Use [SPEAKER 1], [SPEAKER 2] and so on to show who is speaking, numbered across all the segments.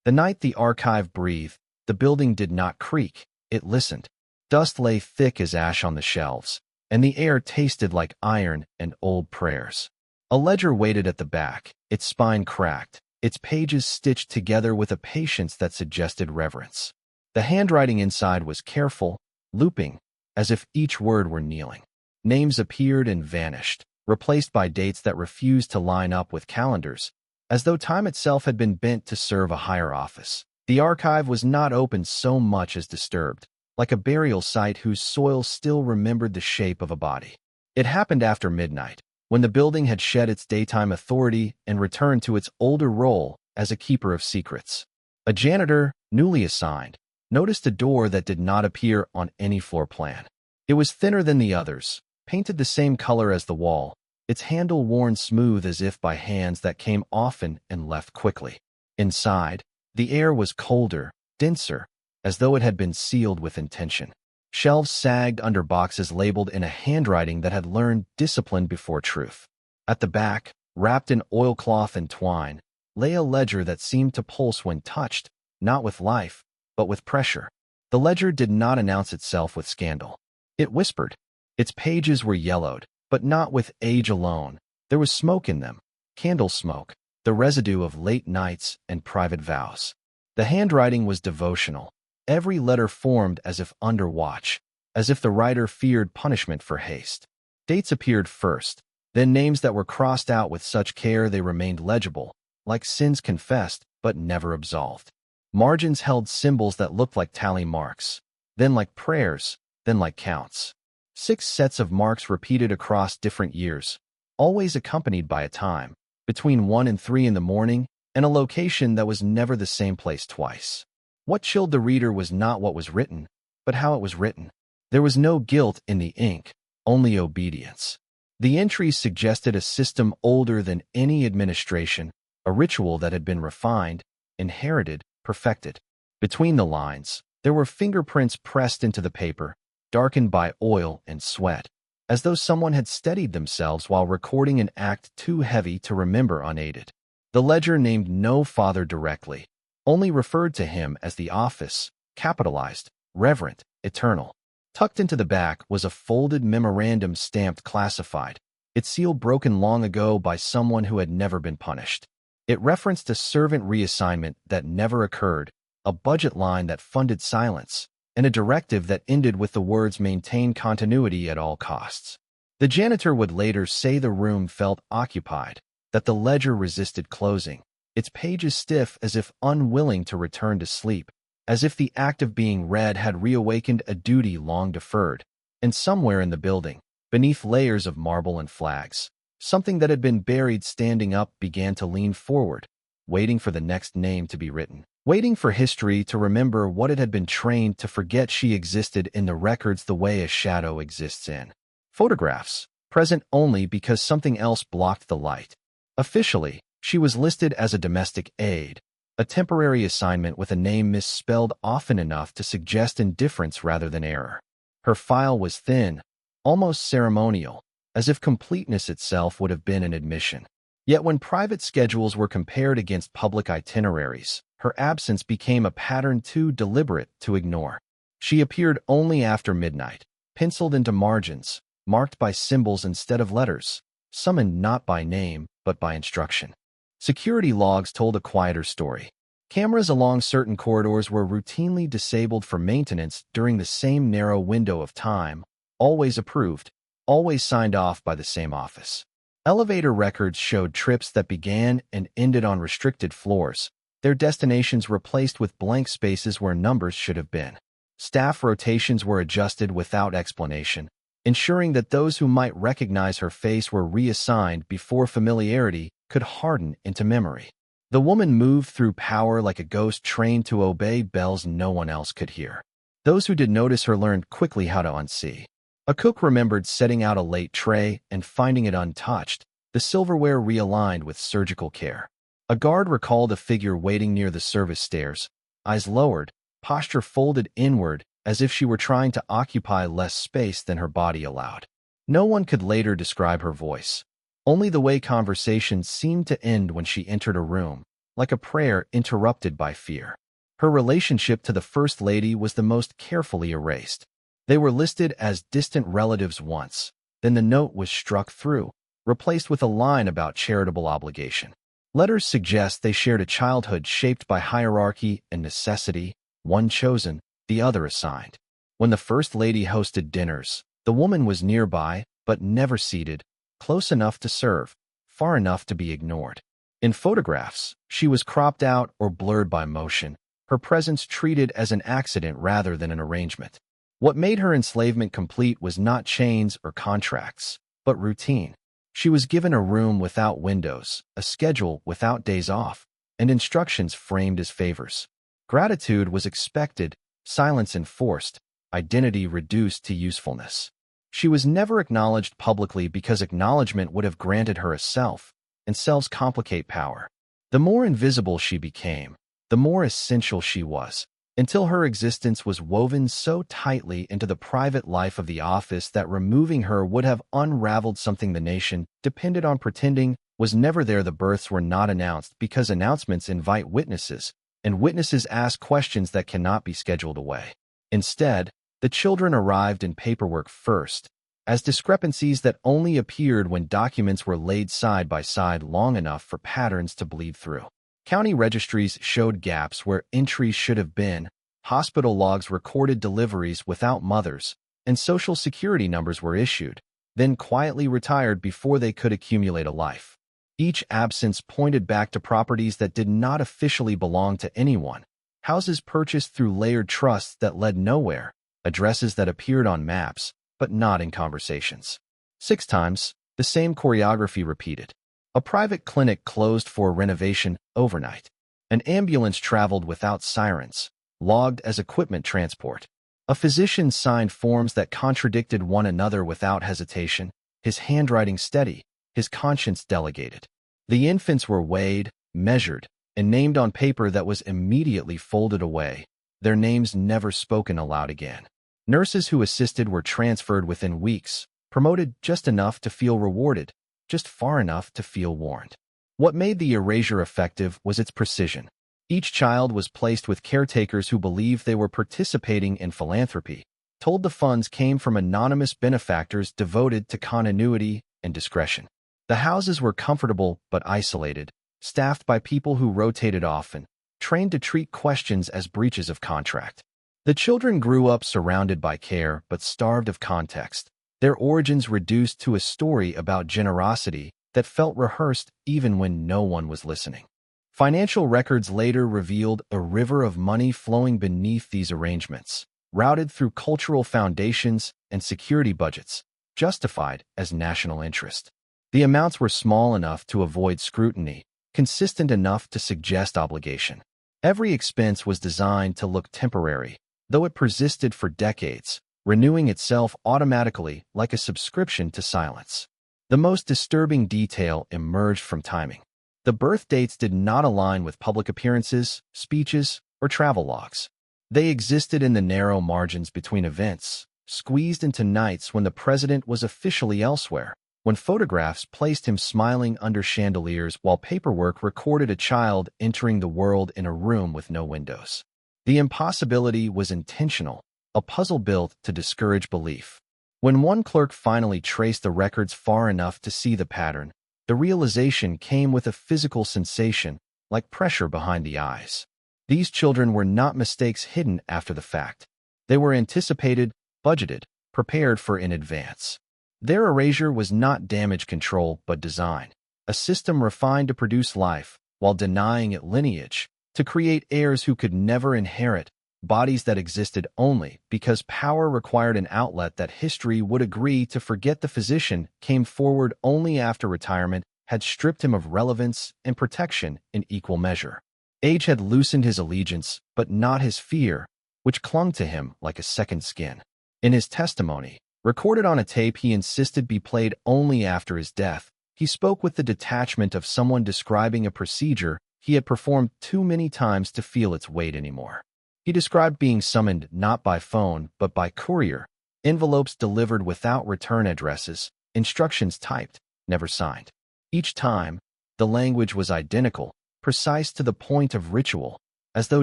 [SPEAKER 1] The night the archive breathed, the building did not creak, it listened. Dust lay thick as ash on the shelves, and the air tasted like iron and old prayers. A ledger waited at the back, its spine cracked, its pages stitched together with a patience that suggested reverence. The handwriting inside was careful, looping, as if each word were kneeling. Names appeared and vanished, replaced by dates that refused to line up with calendars, as though time itself had been bent to serve a higher office. The archive was not opened so much as disturbed, like a burial site whose soil still remembered the shape of a body. It happened after midnight, when the building had shed its daytime authority and returned to its older role as a keeper of secrets. A janitor, newly assigned, noticed a door that did not appear on any floor plan. It was thinner than the others, painted the same color as the wall, its handle worn smooth as if by hands that came often and left quickly. Inside, the air was colder, denser, as though it had been sealed with intention. Shelves sagged under boxes labeled in a handwriting that had learned discipline before truth. At the back, wrapped in oilcloth and twine, lay a ledger that seemed to pulse when touched, not with life, but with pressure. The ledger did not announce itself with scandal. It whispered. Its pages were yellowed, but not with age alone. There was smoke in them, candle smoke, the residue of late nights and private vows. The handwriting was devotional. Every letter formed as if under watch, as if the writer feared punishment for haste. Dates appeared first, then names that were crossed out with such care they remained legible, like sins confessed but never absolved. Margins held symbols that looked like tally marks, then like prayers, then like counts. 6 sets of marks repeated across different years, always accompanied by a time, between 1 and 3 in the morning, and a location that was never the same place twice. What chilled the reader was not what was written, but how it was written. There was no guilt in the ink, only obedience. The entries suggested a system older than any administration, a ritual that had been refined, inherited, perfected. Between the lines, there were fingerprints pressed into the paper, darkened by oil and sweat, as though someone had steadied themselves while recording an act too heavy to remember unaided. The ledger named no father directly, only referred to him as the office, capitalized, reverent, eternal. Tucked into the back was a folded memorandum stamped classified, its seal broken long ago by someone who had never been punished. It referenced a servant reassignment that never occurred, a budget line that funded silence, and a directive that ended with the words maintain continuity at all costs. The janitor would later say the room felt occupied, that the ledger resisted closing, its pages stiff as if unwilling to return to sleep, as if the act of being read had reawakened a duty long deferred. And somewhere in the building, beneath layers of marble and flags, something that had been buried standing up began to lean forward, waiting for the next name to be written, waiting for history to remember what it had been trained to forget. She existed in the records the way a shadow exists in photographs, present only because something else blocked the light. Officially, she was listed as a domestic aide, a temporary assignment with a name misspelled often enough to suggest indifference rather than error. Her file was thin, almost ceremonial, as if completeness itself would have been an admission. Yet when private schedules were compared against public itineraries, her absence became a pattern too deliberate to ignore. She appeared only after midnight, penciled into margins, marked by symbols instead of letters, summoned not by name but by instruction. Security logs told a quieter story. Cameras along certain corridors were routinely disabled for maintenance during the same narrow window of time, always approved, always signed off by the same office. Elevator records showed trips that began and ended on restricted floors, their destinations replaced with blank spaces where numbers should have been. Staff rotations were adjusted without explanation, ensuring that those who might recognize her face were reassigned before familiarity could harden into memory. The woman moved through power like a ghost trained to obey bells no one else could hear. Those who did notice her learned quickly how to unsee. A cook remembered setting out a late tray and finding it untouched, the silverware realigned with surgical care. A guard recalled a figure waiting near the service stairs, eyes lowered, posture folded inward as if she were trying to occupy less space than her body allowed. No one could later describe her voice. Only the way conversations seemed to end when she entered a room, like a prayer interrupted by fear. Her relationship to the First Lady was the most carefully erased. They were listed as distant relatives once, then the note was struck through, replaced with a line about charitable obligation. Letters suggest they shared a childhood shaped by hierarchy and necessity, one chosen, the other assigned. When the First Lady hosted dinners, the woman was nearby, but never seated, close enough to serve, far enough to be ignored. In photographs, she was cropped out or blurred by motion, her presence treated as an accident rather than an arrangement. What made her enslavement complete was not chains or contracts, but routine. She was given a room without windows, a schedule without days off, and instructions framed as favors. Gratitude was expected, silence enforced, identity reduced to usefulness. She was never acknowledged publicly because acknowledgement would have granted her a self, and selves complicate power. The more invisible she became, the more essential she was, until her existence was woven so tightly into the private life of the office that removing her would have unraveled something the nation depended on. Pretending was never there. The births were not announced because announcements invite witnesses, and witnesses ask questions that cannot be scheduled away. Instead, the children arrived in paperwork first, as discrepancies that only appeared when documents were laid side by side long enough for patterns to bleed through. County registries showed gaps where entries should have been, hospital logs recorded deliveries without mothers, and Social Security numbers were issued, then quietly retired before they could accumulate a life. Each absence pointed back to properties that did not officially belong to anyone, houses purchased through layered trusts that led nowhere, addresses that appeared on maps, but not in conversations. 6 times, the same choreography repeated. A private clinic closed for renovation overnight. An ambulance traveled without sirens, logged as equipment transport. A physician signed forms that contradicted one another without hesitation, his handwriting steady, his conscience delegated. The infants were weighed, measured, and named on paper that was immediately folded away, their names never spoken aloud again. Nurses who assisted were transferred within weeks, promoted just enough to feel rewarded, just far enough to feel warned. What made the erasure effective was its precision. Each child was placed with caretakers who believed they were participating in philanthropy, told the funds came from anonymous benefactors devoted to continuity and discretion. The houses were comfortable but isolated, staffed by people who rotated often, trained to treat questions as breaches of contract. The children grew up surrounded by care but starved of context, their origins reduced to a story about generosity that felt rehearsed even when no one was listening. Financial records later revealed a river of money flowing beneath these arrangements, routed through cultural foundations and security budgets, justified as national interest. The amounts were small enough to avoid scrutiny, consistent enough to suggest obligation. Every expense was designed to look temporary, though it persisted for decades, renewing itself automatically like a subscription to silence. The most disturbing detail emerged from timing. The birth dates did not align with public appearances, speeches, or travel logs. They existed in the narrow margins between events, squeezed into nights when the president was officially elsewhere, when photographs placed him smiling under chandeliers while paperwork recorded a child entering the world in a room with no windows. The impossibility was intentional, a puzzle built to discourage belief. When one clerk finally traced the records far enough to see the pattern, the realization came with a physical sensation, like pressure behind the eyes. These children were not mistakes hidden after the fact. They were anticipated, budgeted, prepared for in advance. Their erasure was not damage control but design, a system refined to produce life while denying it lineage, to create heirs who could never inherit, bodies that existed only because power required an outlet that history would agree to forget. The physician came forward only after retirement had stripped him of relevance and protection in equal measure. Age had loosened his allegiance, but not his fear, which clung to him like a second skin. In his testimony, recorded on a tape he insisted be played only after his death, he spoke with the detachment of someone describing a procedure he had performed too many times to feel its weight anymore. He described being summoned not by phone but by courier, envelopes delivered without return addresses, instructions typed, never signed. Each time, the language was identical, precise to the point of ritual, as though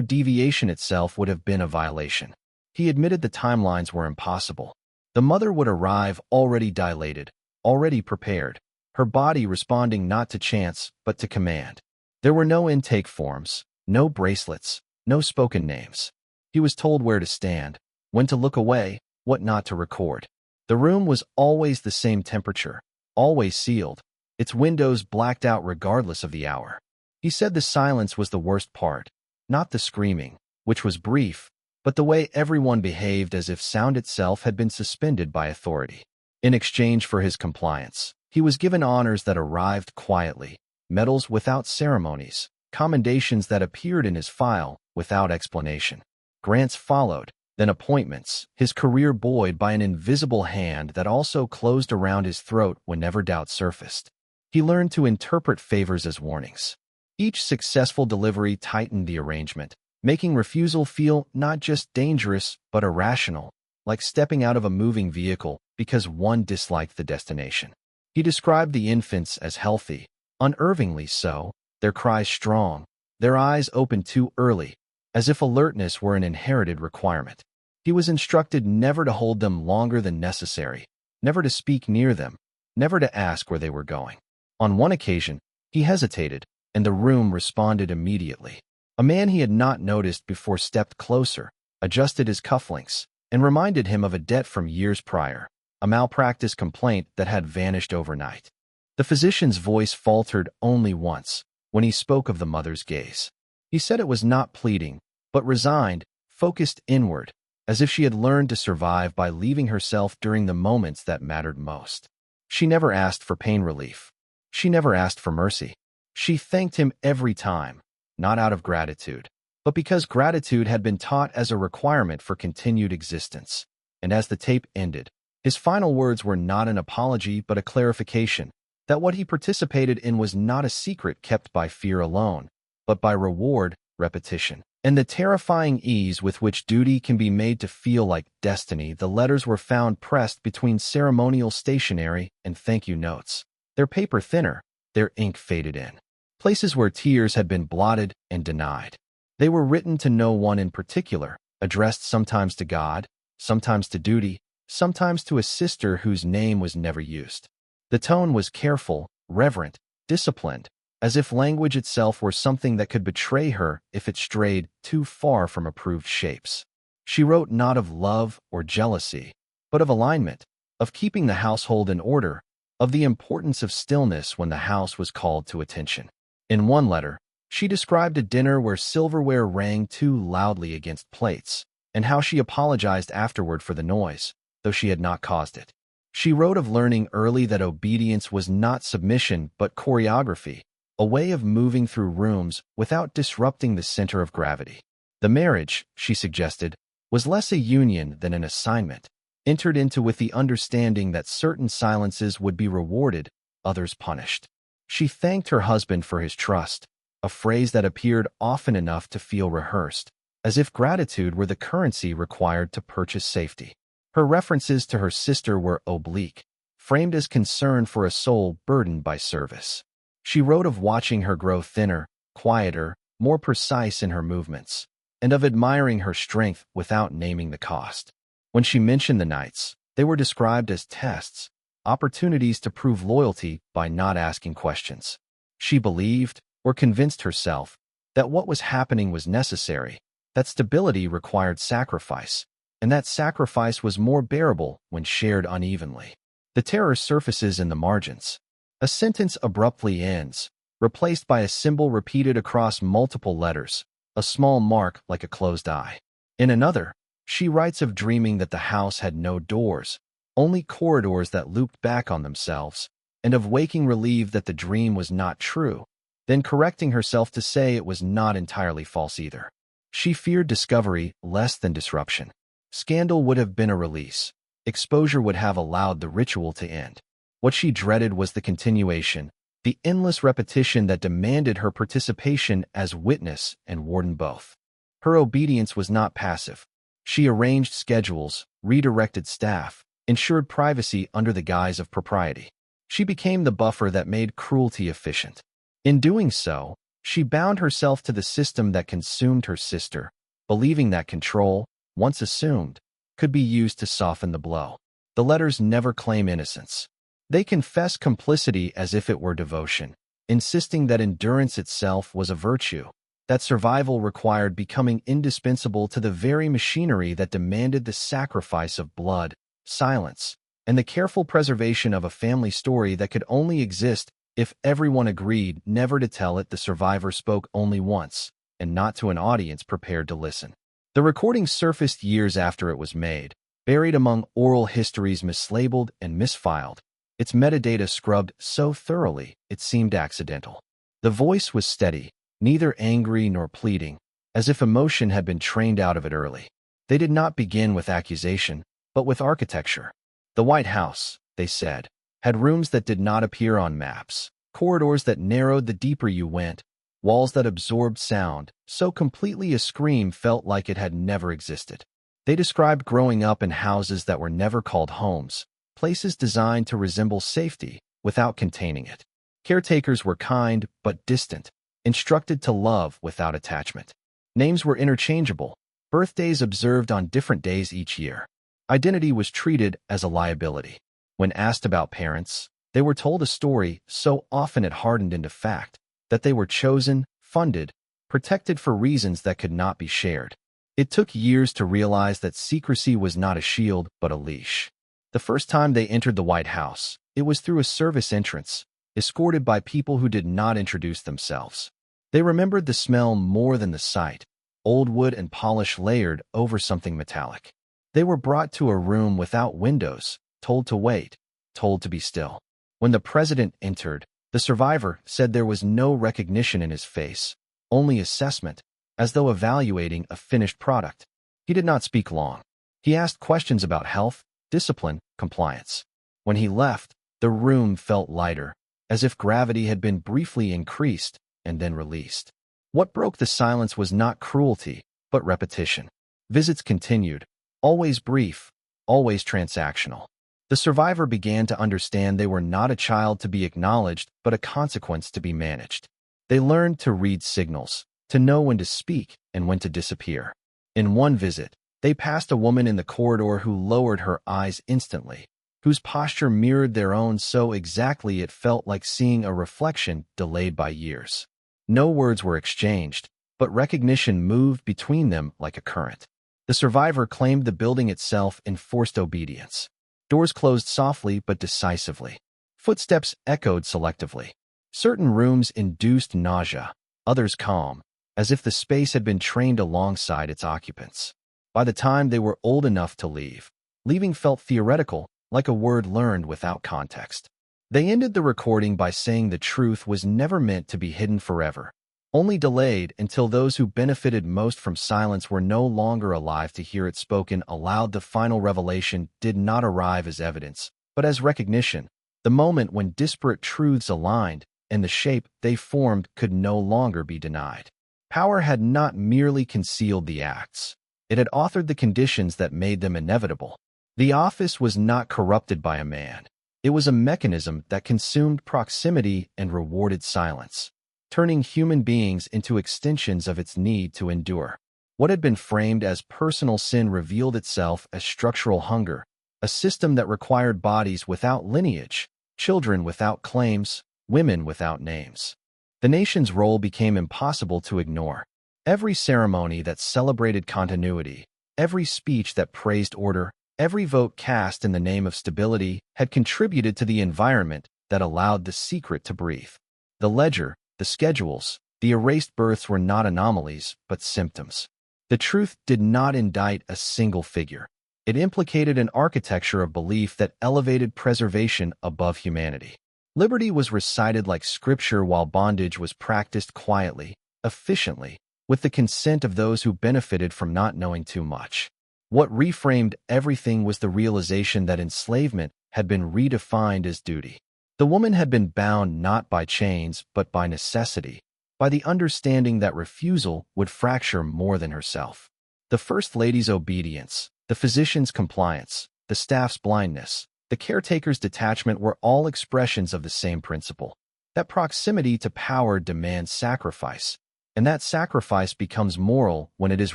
[SPEAKER 1] deviation itself would have been a violation. He admitted the timelines were impossible. The mother would arrive already dilated, already prepared, her body responding not to chance but to command. There were no intake forms, no bracelets, no spoken names. He was told where to stand, when to look away, what not to record. The room was always the same temperature, always sealed, its windows blacked out regardless of the hour. He said the silence was the worst part, not the screaming, which was brief, but the way everyone behaved as if sound itself had been suspended by authority. In exchange for his compliance, he was given honors that arrived quietly, medals without ceremonies, commendations that appeared in his file without explanation. Grants followed, then appointments, his career buoyed by an invisible hand that also closed around his throat whenever doubt surfaced. He learned to interpret favors as warnings. Each successful delivery tightened the arrangement, making refusal feel not just dangerous but irrational, like stepping out of a moving vehicle because one disliked the destination. He described the infants as healthy, unnervingly so, their cries strong, their eyes opened too early, as if alertness were an inherited requirement. He was instructed never to hold them longer than necessary, never to speak near them, never to ask where they were going. On one occasion, he hesitated, and the room responded immediately. A man he had not noticed before stepped closer, adjusted his cufflinks, and reminded him of a debt from years prior, a malpractice complaint that had vanished overnight. The physician's voice faltered only once, when he spoke of the mother's gaze. He said it was not pleading, but resigned, focused inward, as if she had learned to survive by leaving herself during the moments that mattered most. She never asked for pain relief. She never asked for mercy. She thanked him every time, not out of gratitude, but because gratitude had been taught as a requirement for continued existence. And as the tape ended, his final words were not an apology but a clarification that what he participated in was not a secret kept by fear alone, but by reward, repetition, and the terrifying ease with which duty can be made to feel like destiny. The letters were found pressed between ceremonial stationery and thank you notes, their paper thinner, their ink faded in, places where tears had been blotted and denied. They were written to no one in particular, addressed sometimes to God, sometimes to duty, sometimes to a sister whose name was never used. The tone was careful, reverent, disciplined, as if language itself were something that could betray her if it strayed too far from approved shapes. She wrote not of love or jealousy, but of alignment, of keeping the household in order, of the importance of stillness when the house was called to attention. In one letter, she described a dinner where silverware rang too loudly against plates, and how she apologized afterward for the noise, though she had not caused it. She wrote of learning early that obedience was not submission but choreography, a way of moving through rooms without disrupting the center of gravity. The marriage, she suggested, was less a union than an assignment, entered into with the understanding that certain silences would be rewarded, others punished. She thanked her husband for his trust, a phrase that appeared often enough to feel rehearsed, as if gratitude were the currency required to purchase safety. Her references to her sister were oblique, framed as concern for a soul burdened by service. She wrote of watching her grow thinner, quieter, more precise in her movements, and of admiring her strength without naming the cost. When she mentioned the nights, they were described as tests, opportunities to prove loyalty by not asking questions. She believed, or convinced herself, that what was happening was necessary, that stability required sacrifice, and that sacrifice was more bearable when shared unevenly. The terror surfaces in the margins. A sentence abruptly ends, replaced by a symbol repeated across multiple letters, a small mark like a closed eye. In another, she writes of dreaming that the house had no doors, only corridors that looped back on themselves, and of waking relieved that the dream was not true, then correcting herself to say it was not entirely false either. She feared discovery less than disruption. Scandal would have been a release. Exposure would have allowed the ritual to end. What she dreaded was the continuation, the endless repetition that demanded her participation as witness and warden both. Her obedience was not passive. She arranged schedules, redirected staff, ensured privacy under the guise of propriety. She became the buffer that made cruelty efficient. In doing so, She bound herself to the system that consumed her sister, believing that control, once assumed, could be used to soften the blow. The letters never claim innocence. They confess complicity as if it were devotion, insisting that endurance itself was a virtue, that survival required becoming indispensable to the very machinery that demanded the sacrifice of blood, silence, and the careful preservation of a family story that could only exist if everyone agreed never to tell it. The survivor spoke only once, and not to an audience prepared to listen. The recording surfaced years after it was made, buried among oral histories mislabeled and misfiled, its metadata scrubbed so thoroughly it seemed accidental. The voice was steady, neither angry nor pleading, as if emotion had been trained out of it early. They did not begin with accusation, but with architecture. The White House, they said, had rooms that did not appear on maps, corridors that narrowed the deeper you went, walls that absorbed sound, so completely a scream felt like it had never existed. They described growing up in houses that were never called homes, places designed to resemble safety without containing it. Caretakers were kind but distant, instructed to love without attachment. Names were interchangeable, birthdays observed on different days each year. Identity was treated as a liability. When asked about parents, they were told a story so often it hardened into fact, that they were chosen, funded, protected for reasons that could not be shared. It took years to realize that secrecy was not a shield but a leash. The first time they entered the White House, it was through a service entrance, escorted by people who did not introduce themselves. They remembered the smell more than the sight, old wood and polish layered over something metallic. They were brought to a room without windows, told to wait, told to be still. When the president entered, the survivor said there was no recognition in his face, only assessment, as though evaluating a finished product. He did not speak long. He asked questions about health, discipline, compliance. When he left, the room felt lighter, as if gravity had been briefly increased and then released. What broke the silence was not cruelty, but repetition. Visits continued, always brief, always transactional. The survivor began to understand they were not a child to be acknowledged, but a consequence to be managed. They learned to read signals, to know when to speak and when to disappear. In one visit, they passed a woman in the corridor who lowered her eyes instantly, whose posture mirrored their own so exactly it felt like seeing a reflection delayed by years. No words were exchanged, but recognition moved between them like a current. The survivor claimed the building itself enforced obedience. Doors closed softly but decisively. Footsteps echoed selectively. Certain rooms induced nausea, others calm, as if the space had been trained alongside its occupants. By the time they were old enough to leave, leaving felt theoretical, like a word learned without context. They ended the recording by saying the truth was never meant to be hidden forever, only delayed until those who benefited most from silence were no longer alive to hear it spoken aloud. The final revelation did not arrive as evidence, but as recognition, the moment when disparate truths aligned and the shape they formed could no longer be denied. Power had not merely concealed the acts. It had authored the conditions that made them inevitable. The office was not corrupted by a man. It was a mechanism that consumed proximity and rewarded silence, turning human beings into extensions of its need to endure. What had been framed as personal sin revealed itself as structural hunger, a system that required bodies without lineage, children without claims, women without names. The nation's role became impossible to ignore. Every ceremony that celebrated continuity, every speech that praised order, every vote cast in the name of stability had contributed to the environment that allowed the secret to breathe. The ledger, the schedules, the erased births were not anomalies, but symptoms. The truth did not indict a single figure. It implicated an architecture of belief that elevated preservation above humanity. Liberty was recited like scripture while bondage was practiced quietly, efficiently, with the consent of those who benefited from not knowing too much. What reframed everything was the realization that enslavement had been redefined as duty. The woman had been bound not by chains but by necessity, by the understanding that refusal would fracture more than herself. The First Lady's obedience, the physician's compliance, the staff's blindness, the caretaker's detachment were all expressions of the same principle. That proximity to power demands sacrifice, and that sacrifice becomes moral when it is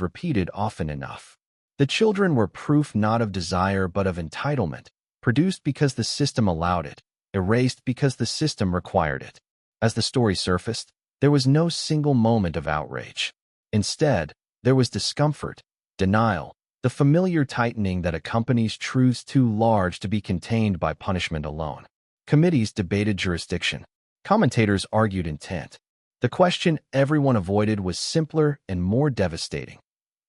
[SPEAKER 1] repeated often enough. The children were proof not of desire but of entitlement, produced because the system allowed it, erased because the system required it. As the story surfaced, there was no single moment of outrage. Instead, there was discomfort, denial, the familiar tightening that accompanies truths too large to be contained by punishment alone. Committees debated jurisdiction. Commentators argued intent. The question everyone avoided was simpler and more devastating.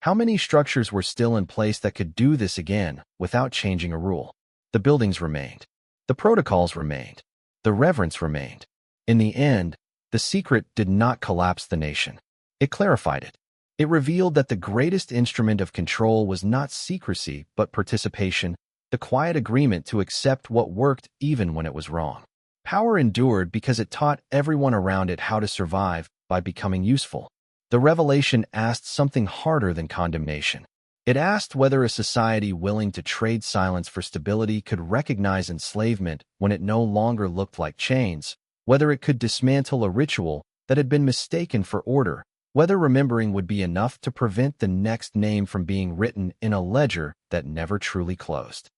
[SPEAKER 1] How many structures were still in place that could do this again without changing a rule? The buildings remained. The protocols remained. The reverence remained. In the end, the secret did not collapse the nation. It clarified it. It revealed that the greatest instrument of control was not secrecy but participation, the quiet agreement to accept what worked even when it was wrong. Power endured because it taught everyone around it how to survive by becoming useful. The revelation asked something harder than condemnation. It asked whether a society willing to trade silence for stability could recognize enslavement when it no longer looked like chains, whether it could dismantle a ritual that had been mistaken for order, whether remembering would be enough to prevent the next name from being written in a ledger that never truly closed.